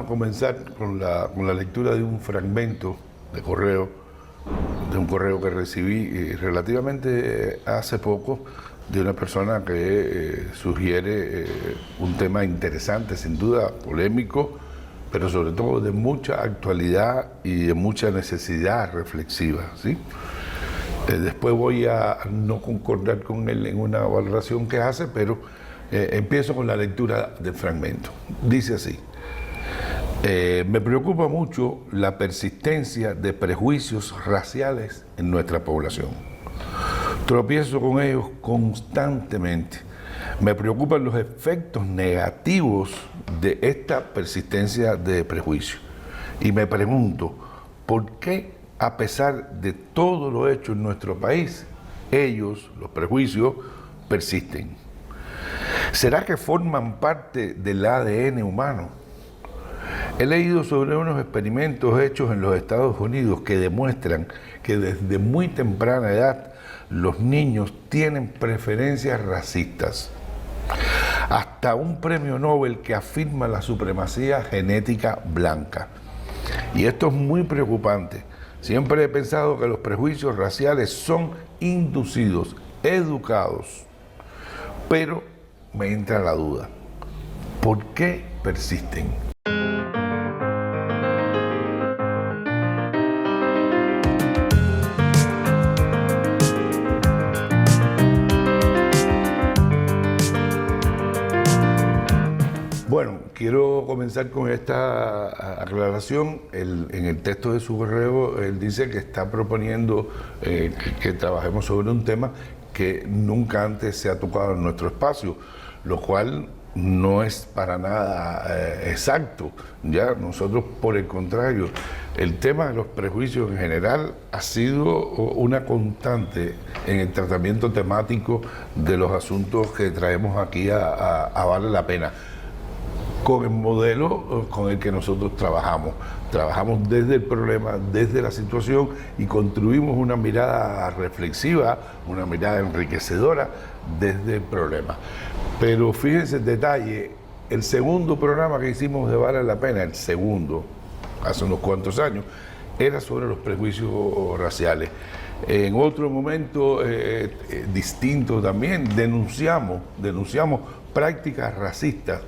a comenzar con la lectura de un fragmento de un correo que recibí relativamente hace poco de una persona que sugiere un tema interesante, sin duda polémico, pero sobre todo de mucha actualidad y de mucha necesidad reflexiva, ¿sí? Después voy a no concordar con él en una valoración que hace, pero empiezo con la lectura del fragmento. Dice así: me preocupa mucho la persistencia de prejuicios raciales en nuestra población. Tropiezo con ellos constantemente. Me preocupan los efectos negativos de esta persistencia de prejuicios. Y me pregunto, ¿por qué, a pesar de todo lo hecho en nuestro país, ellos, los prejuicios, persisten? ¿Será que forman parte del ADN humano? He leído sobre unos experimentos hechos en los Estados Unidos que demuestran que desde muy temprana edad los niños tienen preferencias racistas. Hasta un premio Nobel que afirma la supremacía genética blanca. Y esto es muy preocupante. Siempre he pensado que los prejuicios raciales son inducidos, educados. Pero me entra la duda. ¿Por qué persisten? Bueno, quiero comenzar con esta aclaración. En el texto de su correo, él dice que está proponiendo que trabajemos sobre un tema que nunca antes se ha tocado en nuestro espacio, lo cual no es para nada exacto. Ya nosotros, por el contrario, el tema de los prejuicios en general ha sido una constante en el tratamiento temático de los asuntos que traemos aquí a Vale la Pena, con el modelo con el que nosotros trabajamos. Trabajamos desde el problema, desde la situación, y construimos una mirada reflexiva, una mirada enriquecedora desde el problema. Pero fíjense el detalle, el segundo programa que hicimos de Vale la Pena, el segundo, hace unos cuantos años, era sobre los prejuicios raciales. En otro momento distinto también denunciamos prácticas racistas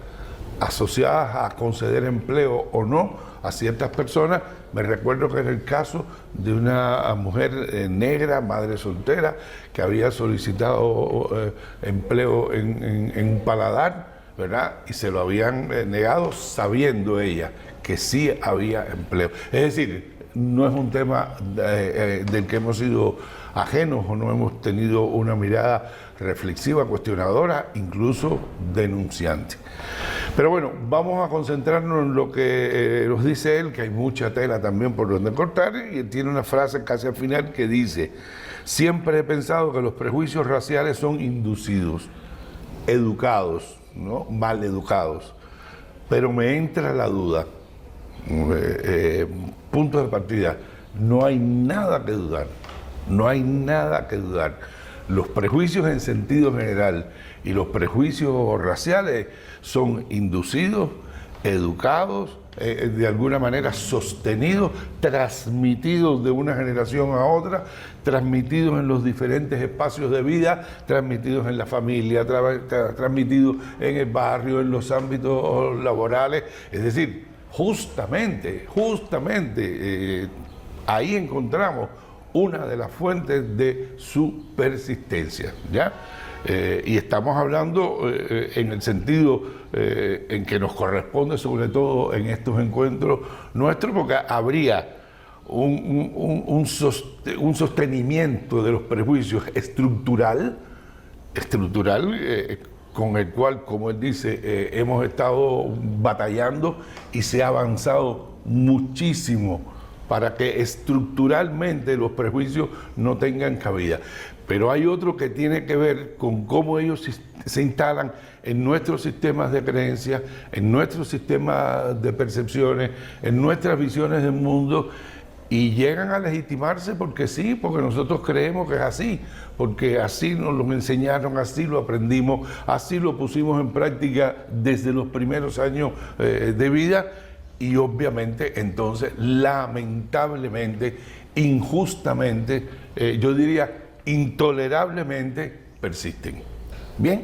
asociadas a conceder empleo o no a ciertas personas. Me recuerdo que era el caso de una mujer negra, madre soltera, que había solicitado empleo en un paladar, ¿verdad? Y se lo habían negado sabiendo ella que sí había empleo. Es decir, no es un tema del que hemos sido ajenos o no hemos tenido una mirada reflexiva, cuestionadora, incluso denunciante. Pero bueno, vamos a concentrarnos en lo que nos dice él, que hay mucha tela también por donde cortar, y él tiene una frase casi al final que dice: siempre he pensado que los prejuicios raciales son inducidos, educados, ¿no? Mal educados, pero me entra la duda. Punto de partida, no hay nada que dudar, no hay nada que dudar. Los prejuicios en sentido general y los prejuicios raciales son inducidos, educados, de alguna manera sostenidos, transmitidos de una generación a otra, transmitidos en los diferentes espacios de vida, transmitidos en la familia, transmitidos en el barrio, en los ámbitos laborales. Es decir, justamente, ahí encontramos una de las fuentes de su persistencia, ¿ya? Y estamos hablando en el sentido en que nos corresponde, sobre todo en estos encuentros nuestros, porque habría un sostenimiento de los prejuicios estructural, con el cual, como él dice, hemos estado batallando y se ha avanzado muchísimo para que estructuralmente los prejuicios no tengan cabida. Pero hay otro que tiene que ver con cómo ellos se instalan en nuestros sistemas de creencias, en nuestros sistemas de percepciones, en nuestras visiones del mundo, y llegan a legitimarse porque sí, porque nosotros creemos que es así, porque así nos lo enseñaron, así lo aprendimos, así lo pusimos en práctica desde los primeros años de vida, y obviamente entonces lamentablemente, injustamente, yo diría intolerablemente persisten. Bien,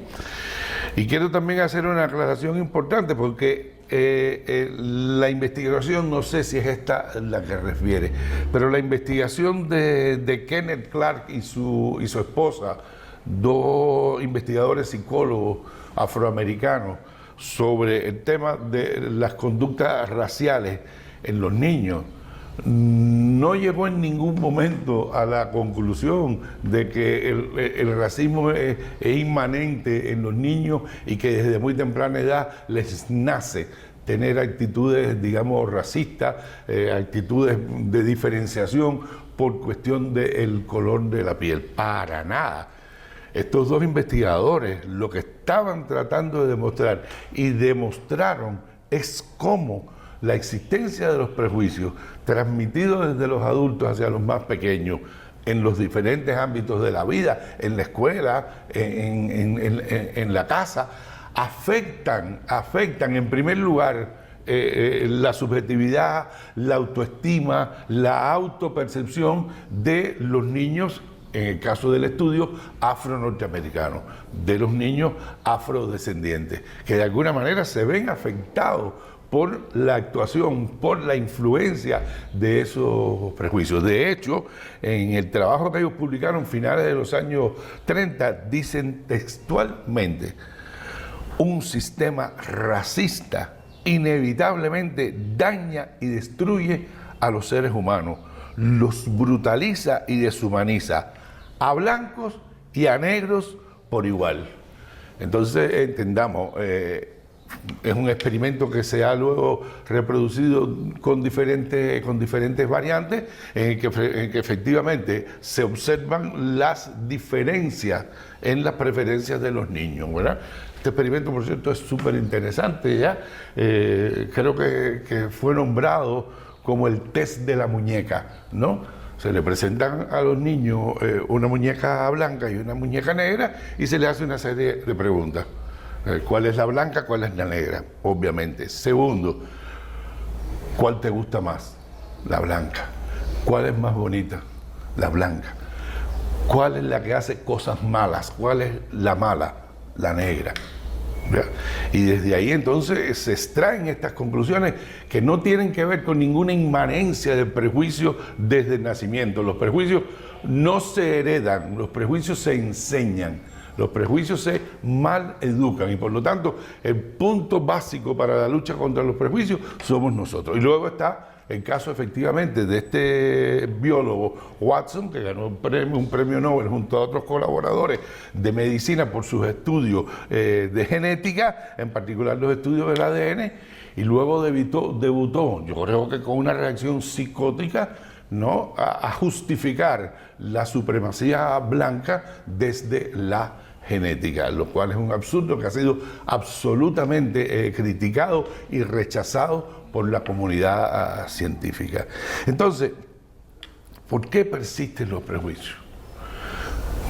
y quiero también hacer una aclaración importante porque la investigación, no sé si es esta la que refiere, pero la investigación de Kenneth Clark y su esposa, dos investigadores psicólogos afroamericanos, sobre el tema de las conductas raciales en los niños, no llegó en ningún momento a la conclusión de que el racismo es inmanente en los niños y que desde muy temprana edad les nace tener actitudes, digamos, racistas, actitudes de diferenciación por cuestión del color de la piel. Para nada. Estos dos investigadores lo que estaban tratando de demostrar y demostraron es cómo la existencia de los prejuicios transmitidos desde los adultos hacia los más pequeños en los diferentes ámbitos de la vida, en la escuela, en la casa, afectan en primer lugar la subjetividad, la autoestima, la autopercepción de los niños, en el caso del estudio, afro-norteamericanos, de los niños afrodescendientes, que de alguna manera se ven afectados por la actuación, por la influencia de esos prejuicios. De hecho, en el trabajo que ellos publicaron finales de los años 30, dicen textualmente: un sistema racista inevitablemente daña y destruye a los seres humanos, los brutaliza y deshumaniza, a blancos y a negros por igual. Entonces, entendamos, es un experimento que se ha luego reproducido con diferentes variantes, en que efectivamente se observan las diferencias en las preferencias de los niños, ¿verdad? Este experimento, por cierto, es súper interesante, ¿ya? Creo que fue nombrado como el test de la muñeca, ¿no? Se le presentan a los niños una muñeca blanca y una muñeca negra y se le hace una serie de preguntas. ¿Cuál es la blanca, cuál es la negra? Obviamente. Segundo, ¿cuál te gusta más? La blanca. ¿Cuál es más bonita? La blanca. ¿Cuál es la que hace cosas malas? ¿Cuál es la mala? La negra. ¿Ya? Y desde ahí entonces se extraen estas conclusiones que no tienen que ver con ninguna inmanencia de prejuicios desde el nacimiento. Los prejuicios no se heredan, los prejuicios se enseñan. Los prejuicios se maleducan y por lo tanto el punto básico para la lucha contra los prejuicios somos nosotros. Y luego está el caso efectivamente de este biólogo Watson, que ganó un premio Nobel junto a otros colaboradores de medicina por sus estudios de genética, en particular los estudios del ADN, y luego debutó, yo creo que con una reacción psicótica, ¿no?, a justificar la supremacía blanca desde la genética, lo cual es un absurdo que ha sido absolutamente criticado y rechazado por la comunidad científica. Entonces, ¿por qué persisten los prejuicios?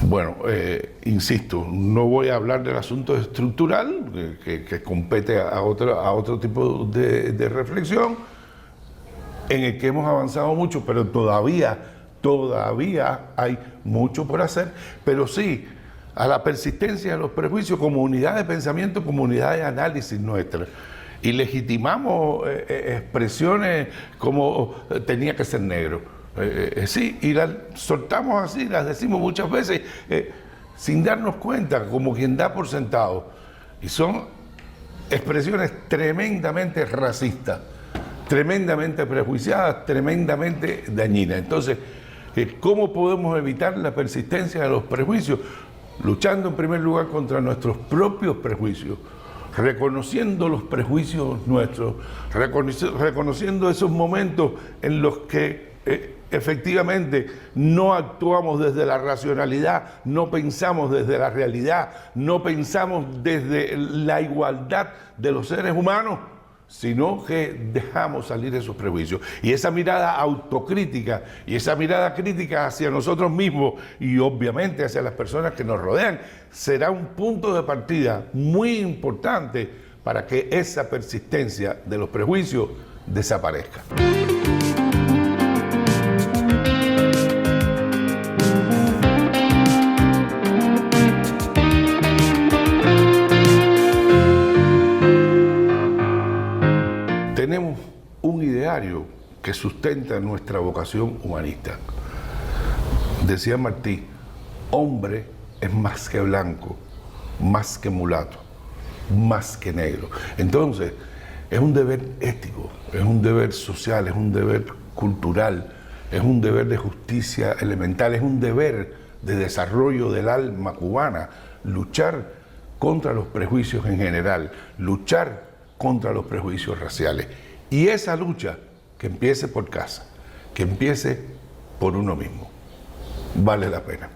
Bueno, insisto, no voy a hablar del asunto estructural, que compete a otro tipo de reflexión, en el que hemos avanzado mucho, pero todavía hay mucho por hacer, pero sí a la persistencia de los prejuicios como unidad de pensamiento, como unidad de análisis nuestra. Y legitimamos expresiones como tenía que ser negro. Sí, y las soltamos así, las decimos muchas veces sin darnos cuenta, como quien da por sentado. Y son expresiones tremendamente racistas, tremendamente prejuiciadas, tremendamente dañinas. Entonces, ¿cómo podemos evitar la persistencia de los prejuicios? Luchando en primer lugar contra nuestros propios prejuicios, reconociendo los prejuicios nuestros, reconociendo esos momentos en los que efectivamente no actuamos desde la racionalidad, no pensamos desde la realidad, no pensamos desde la igualdad de los seres humanos, sino que dejamos salir esos prejuicios. Y esa mirada autocrítica y esa mirada crítica hacia nosotros mismos y obviamente hacia las personas que nos rodean será un punto de partida muy importante para que esa persistencia de los prejuicios desaparezca. Tenemos un ideario que sustenta nuestra vocación humanista. Decía Martí, hombre es más que blanco, más que mulato, más que negro. Entonces, es un deber ético, es un deber social, es un deber cultural, es un deber de justicia elemental, es un deber de desarrollo del alma cubana, luchar contra los prejuicios en general, luchar contra los prejuicios raciales. Y esa lucha, que empiece por casa, que empiece por uno mismo, vale la pena.